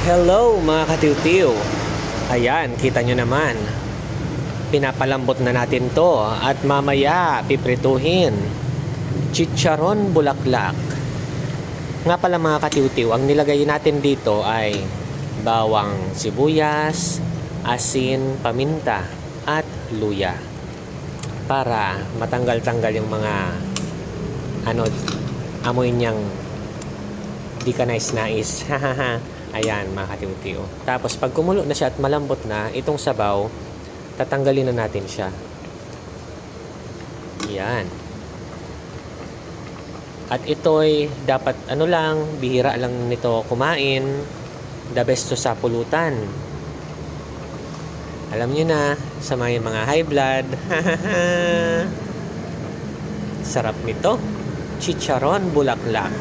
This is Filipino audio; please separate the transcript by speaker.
Speaker 1: Hello mga katiw-tiw. Ayan, kita nyo naman. Pinapalambot na natin to at mamaya piprituhin. Chicharon bulaklak. Nga pala mga katiw-tiw, ang nilagay natin dito ay bawang sibuyas, asin, paminta at luya. Para matanggal-tanggal yung mga amoy niyang di ka nais-nais. Ayan mga katiw-tiw. Tapos pag kumulo na siya at malambot na, itong sabaw, tatanggalin na natin siya. Ayan. At ito'y dapat bihira lang nito kumain. The best to sa pulutan. Alam nyo na, sa mga high blood. Sarap nito. Chicharon bulaklak.